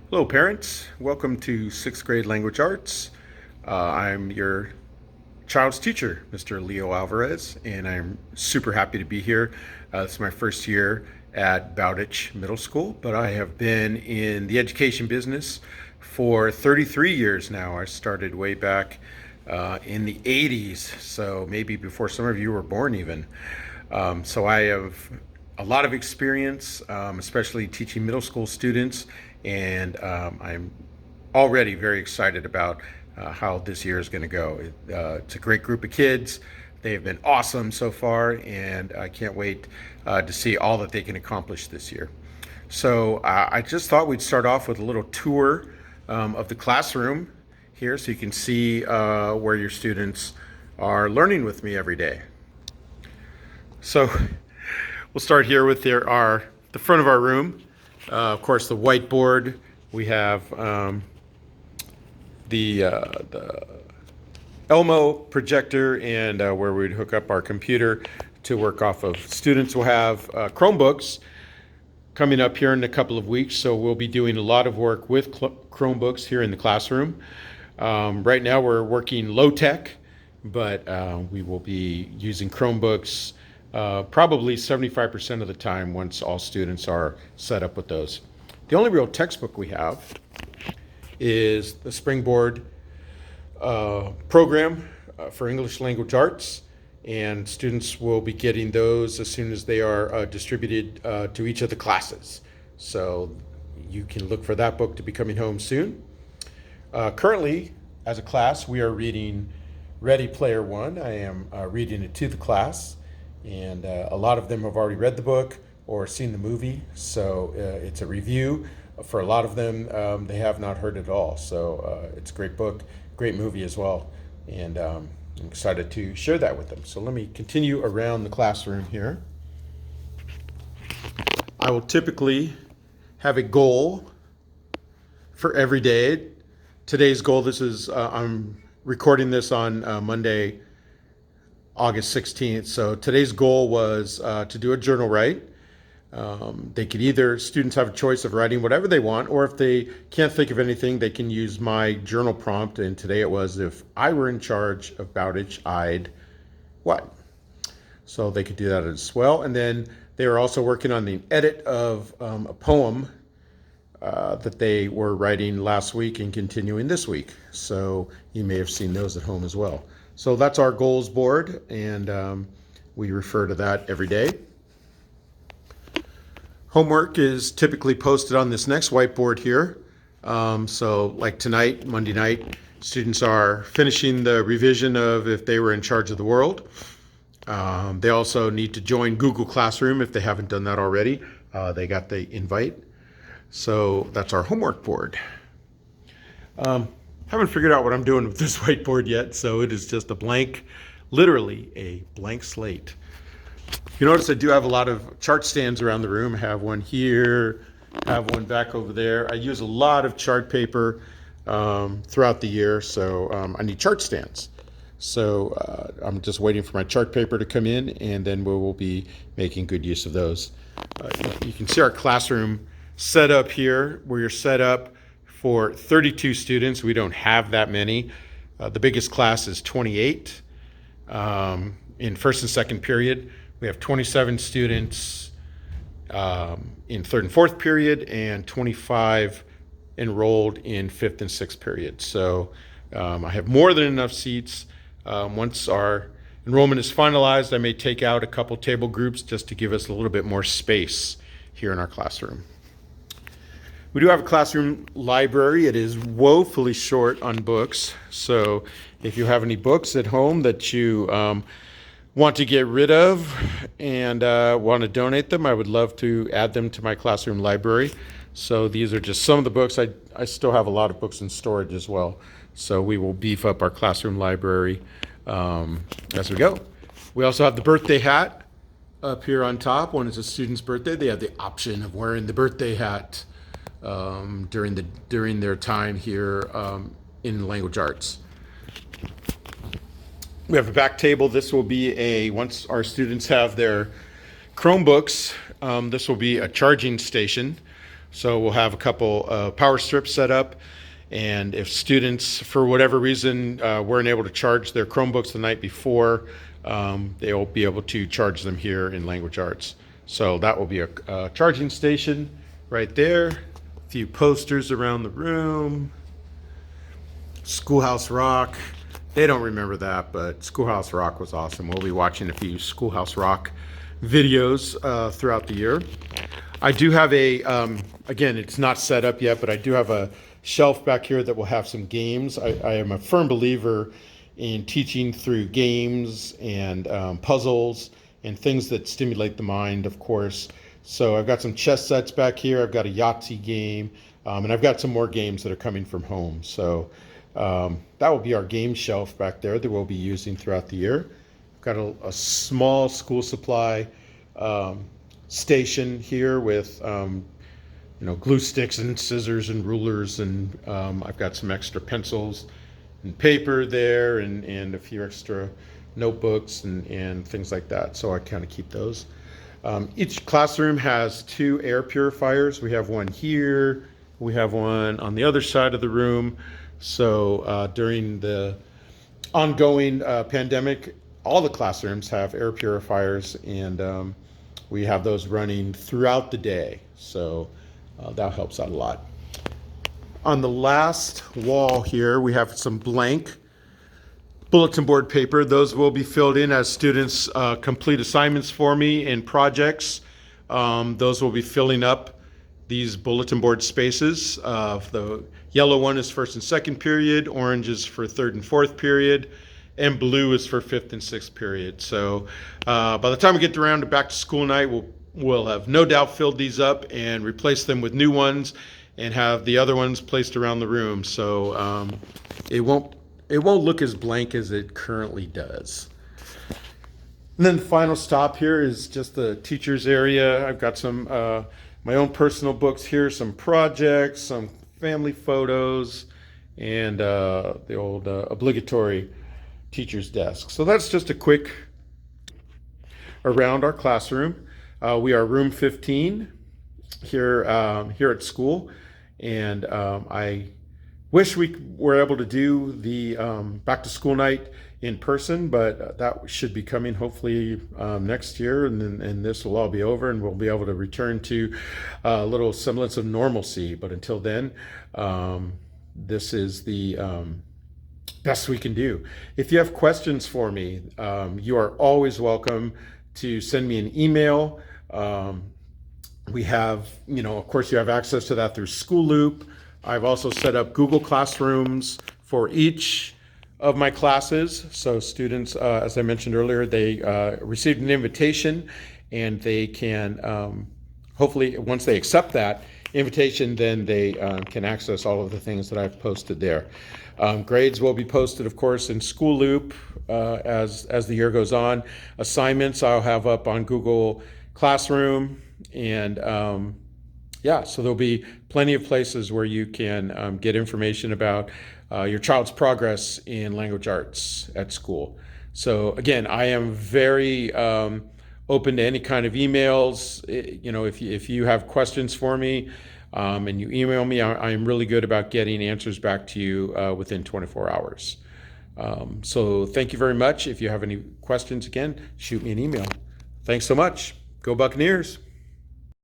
Hello, parents. Welcome to sixth grade language arts. I'm your child's teacher, Mr. Leo Alvarez, and I'm super happy to be here. It's my first year at Bowditch Middle School, but I have been in the education business for 33 years now. I started way back in the 80s, so maybe before some of you were born even. So I have a lot of experience, especially teaching middle school students, and I'm already very excited about how this year is going to go. It's a great group of kids. They've been awesome so far, and I can't wait to see all that they can accomplish this year. So I just thought we'd start off with a little tour of the classroom here so you can see where your students are learning with me every day. So we'll start here with the front of our room. Of course, the whiteboard. We have the Elmo projector and where we'd hook up our computer to work off of. Students will have Chromebooks coming up here in a couple of weeks, so we'll be doing a lot of work with Chromebooks here in the classroom. Right now we're working low tech, but we will be using Chromebooks probably 75% of the time once all students are set up with those. The only real textbook we have is the Springboard program for English language arts, and students will be getting those as soon as they are distributed to each of the classes. So you can look for that book to be coming home soon. Currently, as a class, we are reading Ready Player One. I am reading it to the class. And a lot of them have already read the book or seen the movie, so it's a review. For a lot of them, they have not heard it at all. So it's a great book, great movie as well, and I'm excited to share that with them. So let me continue around the classroom here. I will typically have a goal for every day. Today's goal, I'm recording this on Monday, August 16th. So today's goal was to do a journal write. Students have a choice of writing whatever they want, or if they can't think of anything, they can use my journal prompt. And today it was, if I were in charge of Bowditch, I'd what? So they could do that as well. And then they were also working on the edit of a poem that they were writing last week and continuing this week. So you may have seen those at home as well. So that's our goals board, and we refer to that every day. Homework is typically posted on this next whiteboard here. So like tonight, Monday night, students are finishing the revision of If They Were in Charge of the World. They also need to join Google Classroom if they haven't done that already. They got the invite. So that's our homework board. Haven't figured out what I'm doing with this whiteboard yet, so it is just literally a blank slate. You notice I do have a lot of chart stands around the room. I have one here, I have one back over there. I use a lot of chart paper throughout the year, so I need chart stands. So I'm just waiting for my chart paper to come in, and then we will be making good use of those. You can see our classroom set up here, where you're set up for 32 students. We don't have that many. The biggest class is 28 in first and second period. We have 27 students in third and fourth period, and 25 enrolled in fifth and sixth period. So I have more than enough seats. Once our enrollment is finalized, I may take out a couple table groups just to give us a little bit more space here in our classroom. We do have a classroom library. It is woefully short on books. So if you have any books at home that you want to get rid of and want to donate them, I would love to add them to my classroom library. So these are just some of the books. I still have a lot of books in storage as well. So we will beef up our classroom library as we go. We also have the birthday hat up here on top. When it's a student's birthday, they have the option of wearing the birthday hat during their time here in language arts. We have a back table. This will be once our students have their Chromebooks, this will be a charging station. So we'll have a couple power strips set up. And if students, for whatever reason, weren't able to charge their Chromebooks the night before, they'll be able to charge them here in Language Arts. So that will be a charging station right there. A few posters around the room. Schoolhouse Rock. They don't remember that, but Schoolhouse Rock was awesome. We'll be watching a few Schoolhouse Rock videos throughout the year. I do have again, it's not set up yet, but I do have a shelf back here that will have some games. I am a firm believer in teaching through games and puzzles and things that stimulate the mind, of course. So I've got some chess sets back here. I've got a Yahtzee game, and I've got some more games that are coming from home. So that will be our game shelf back there that we'll be using throughout the year. I've got a small school supply station here with glue sticks and scissors and rulers, and I've got some extra pencils and paper there, and a few extra notebooks and things like that. So I kind of keep those. Each classroom has 2 air purifiers. We have one here. We have one on the other side of the room. So during the ongoing pandemic, all the classrooms have air purifiers, and we have those running throughout the day. So that helps out a lot. On the last wall here, we have some blank bulletin board paper. Those will be filled in as students complete assignments for me and projects. Those will be filling up these bulletin board spaces. The yellow one is first and second period, orange is for third and fourth period, and blue is for fifth and sixth period. So by the time we get around to back to school night, we'll have no doubt filled these up and replaced them with new ones and have the other ones placed around the room. So it won't look as blank as it currently does. And then the final stop here is just the teachers area. I've got some my own personal books here, some projects, some family photos, and the old obligatory teacher's desk. So that's just a quick around our classroom. We are room 15 here at school, and I wish we were able to do the back to school night in person, but that should be coming hopefully next year, and this will all be over, and we'll be able to return to a little semblance of normalcy. But until then, this is the best we can do. If you have questions for me, you are always welcome to send me an email. We have, of course, you have access to that through School Loop. I've also set up Google Classrooms for each of my classes. So students, as I mentioned earlier, they received an invitation, and they can, hopefully, once they accept that invitation, then they can access all of the things that I've posted there. Grades will be posted, of course, in School Loop as the year goes on. Assignments I'll have up on Google Classroom, and so there'll be plenty of places where you can get information about your child's progress in language arts at school. So again, I am very open to any kind of emails. If you have questions for me and you email me, I am really good about getting answers back to you within 24 hours. So thank you very much. If you have any questions, again, shoot me an email. Thanks so much. Go Buccaneers.